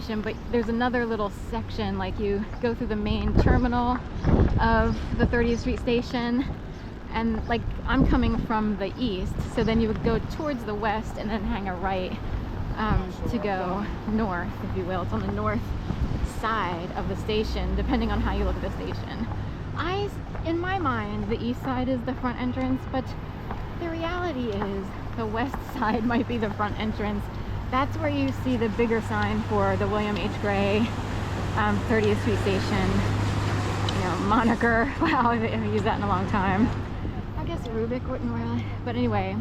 station, but there's another little section, like you go through the main terminal of the 30th Street station, and like I'm coming from the east, so then you would go towards the west and then hang a right to go north, if you will. It's on the north side of the station, depending on how you look at the station. In my mind, the east side is the front entrance, but the reality is the west side might be the front entrance. That's where you see the bigger sign for the William H. Gray 30th Street station, you know, moniker. Wow, I haven't used that in a long time. I guess Rubik wouldn't really, but anyway,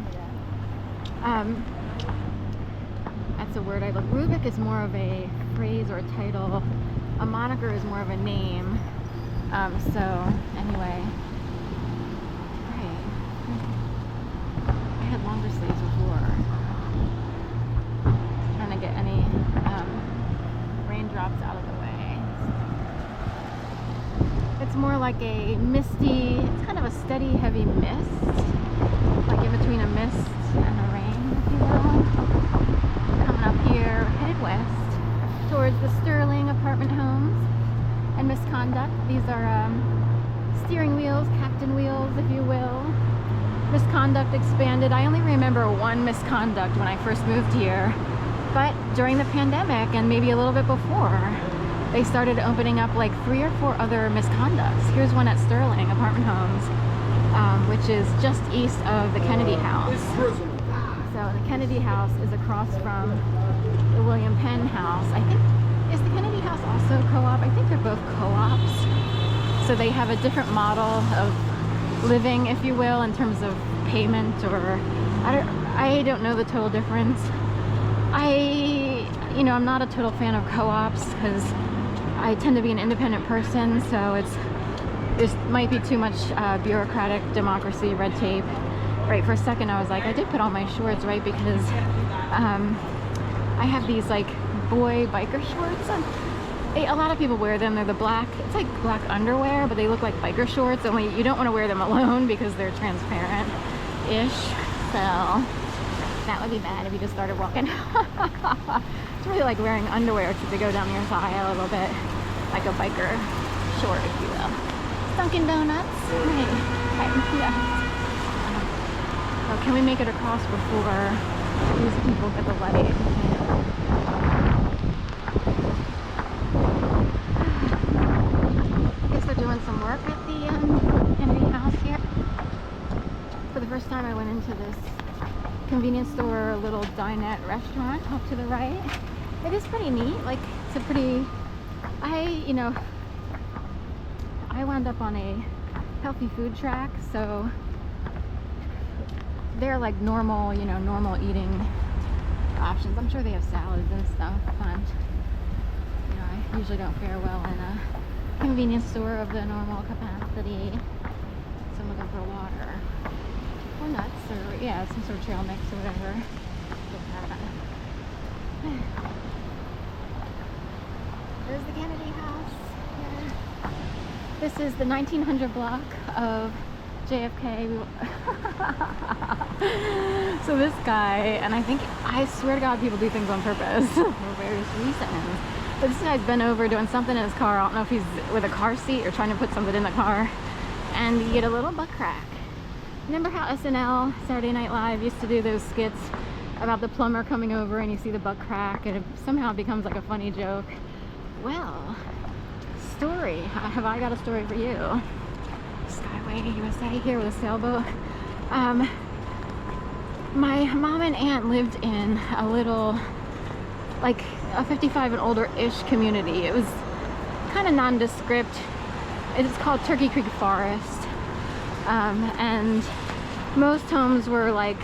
that's a word I look. Rubik is more of a phrase or a title. A moniker is more of a name. So anyway, right. I had longer sleeves before. Trying to get any raindrops out of the way. It's more like a misty, it's kind of a steady, heavy mist, like in between a mist and a rain, if you will. Coming up here, headed west towards the Sterling apartment homes and Misconduct. These are steering wheels, captain wheels, if you will. Misconduct expanded. I only remember one Misconduct when I first moved here, but during the pandemic and maybe a little bit before, they started opening up like 3 or 4 other Misconducts. Here's one at Sterling apartment homes, which is just east of the Kennedy House. So the Kennedy House is across from the William Penn House. I think, is the Kennedy House also co-op? I think they're both co-ops. So they have a different model of living, if you will, in terms of payment, or I don't know the total difference. I'm not a total fan of co-ops because I tend to be an independent person, so there might be too much bureaucratic democracy, red tape. Right, for a second I was like, I did put on my shorts, right, because I have these like boy biker shorts, and a lot of people wear them. They're the black, it's like black underwear, but they look like biker shorts, only you don't want to wear them alone because they're transparent-ish, so that would be bad if you just started walking. It's really like wearing underwear to go down your thigh a little bit, like a biker short, if you will. Dunkin' Donuts, right, yeah. So can we make it across before these people get the light? Doing some work at the Kennedy House here. For the first time I went into this convenience store, little dinette restaurant off to the right. It is pretty neat. Like, it's a pretty, I wound up on a healthy food track, so they're like normal, normal eating options. I'm sure they have salads and stuff, but I usually don't fare well in a convenience store of the normal capacity. So I'm looking for water or nuts, or yeah, some sort of trail mix or whatever. There's the Kennedy House. Yeah. This is the 1900 block of JFK. So this guy, and I swear to God, people do things on purpose for various reasons. But this guy's bent over doing something in his car. I don't know if he's with a car seat or trying to put something in the car. And you get a little butt crack. Remember how SNL, Saturday Night Live, used to do those skits about the plumber coming over and you see the butt crack and it somehow becomes like a funny joke? Well, story. Have I got a story for you? Skyway USA here with a sailboat. My mom and aunt lived in a little, like, a 55 and older-ish community. It was kind of nondescript. It's called Turkey Creek Forest, and most homes were like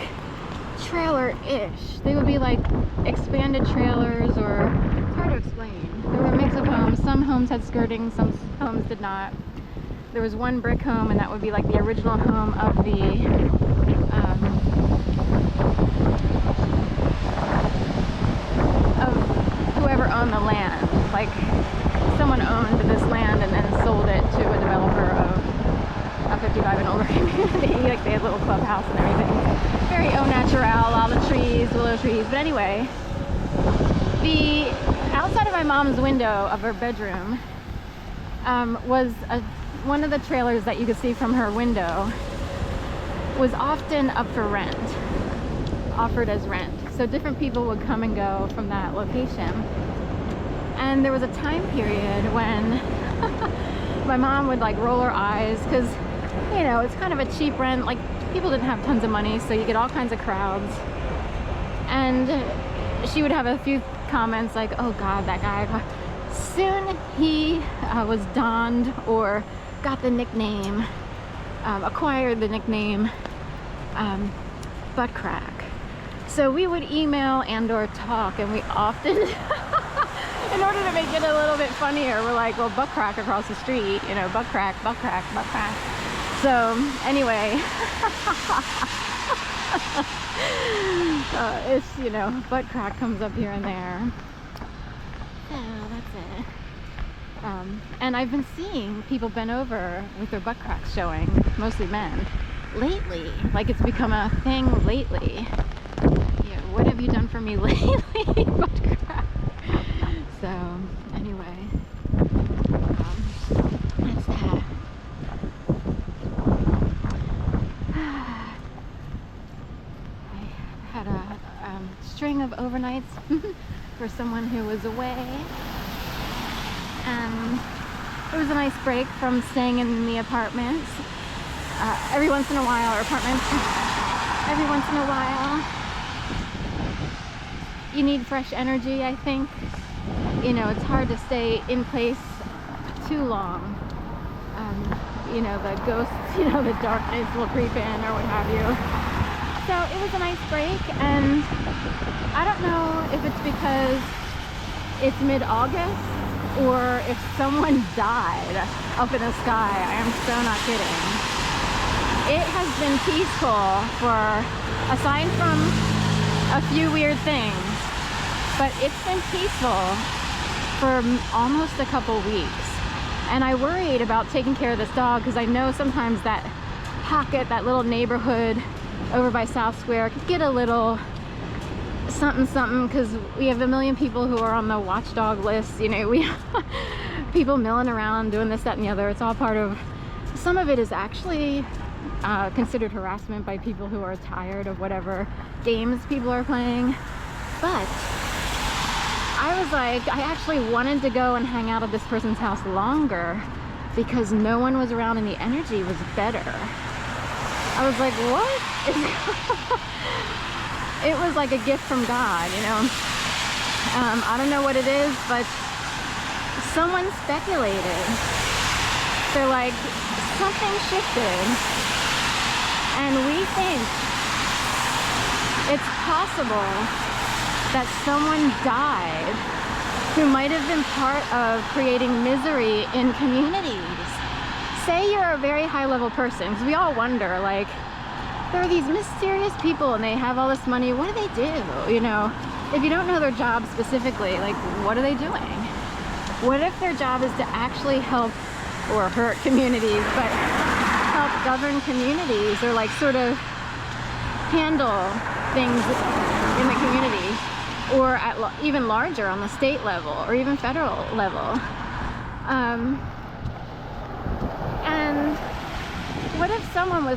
trailer-ish. They would be like expanded trailers, or it's hard to explain. There were a mix of homes. Some homes had skirting, some homes did not. There was one brick home, and that would be like the original home of the whoever owned the land. Like, someone owned this land and then sold it to a developer of a 55 and older community. Like, they had a little clubhouse and everything. Very au naturel, all the trees, willow trees. But anyway, outside of my mom's window of her bedroom was one of the trailers that you could see from her window was often up for rent, offered as rent. So different people would come and go from that location. And there was a time period when my mom would like roll her eyes because, you know, it's kind of a cheap rent. Like, people didn't have tons of money, so you get all kinds of crowds. And she would have a few comments like, oh God, that guy. Soon he was donned or got the nickname, acquired the nickname butt crack. So we would email and or talk, and we often, in order to make it a little bit funnier, we're like, well, butt crack across the street, you know, butt crack, butt crack, butt crack. So anyway, it's, you know, butt crack comes up here and there. So that's it. And I've been seeing people bent over with their butt cracks showing, mostly men, lately. Like, it's become a thing lately. Yeah, what have you done for me lately? Butt crack. So anyway, that's that. I had a string of overnights for someone who was away, and it was a nice break from staying in the apartments. Every once in a while, or apartments, every once in a while, you need fresh energy, I think. You know, it's hard to stay in place too long. You know, the ghosts, you know, the darkness will creep in or what have you. So it was a nice break, and I don't know if it's because it's mid-August or if someone died up in the sky. I am so not kidding. It has been peaceful for, aside from a few weird things, but it's been peaceful for almost a couple weeks. And I worried about taking care of this dog because I know sometimes that pocket, that little neighborhood over by South Square could get a little something because we have a million people who are on the watchdog list. You know, we people milling around doing this, that, and the other. It's all part of, some of it is actually considered harassment by people who are tired of whatever games people are playing. But I was like, I actually wanted to go and hang out at this person's house longer because no one was around and the energy was better. I was like, what? It was like a gift from God, you know. I don't know what it is, but someone speculated. They're like, something shifted, and we think it's possible that someone died who might have been part of creating misery in communities. Say you're a very high-level person, because we all wonder, like, there are these mysterious people and they have all this money. What do they do? You know, if you don't know their job specifically, like, what are they doing? What if their job is to actually help or hurt communities, but help govern communities, or like sort of handle things in the community, or at even larger on the state level or even federal level? And what if someone was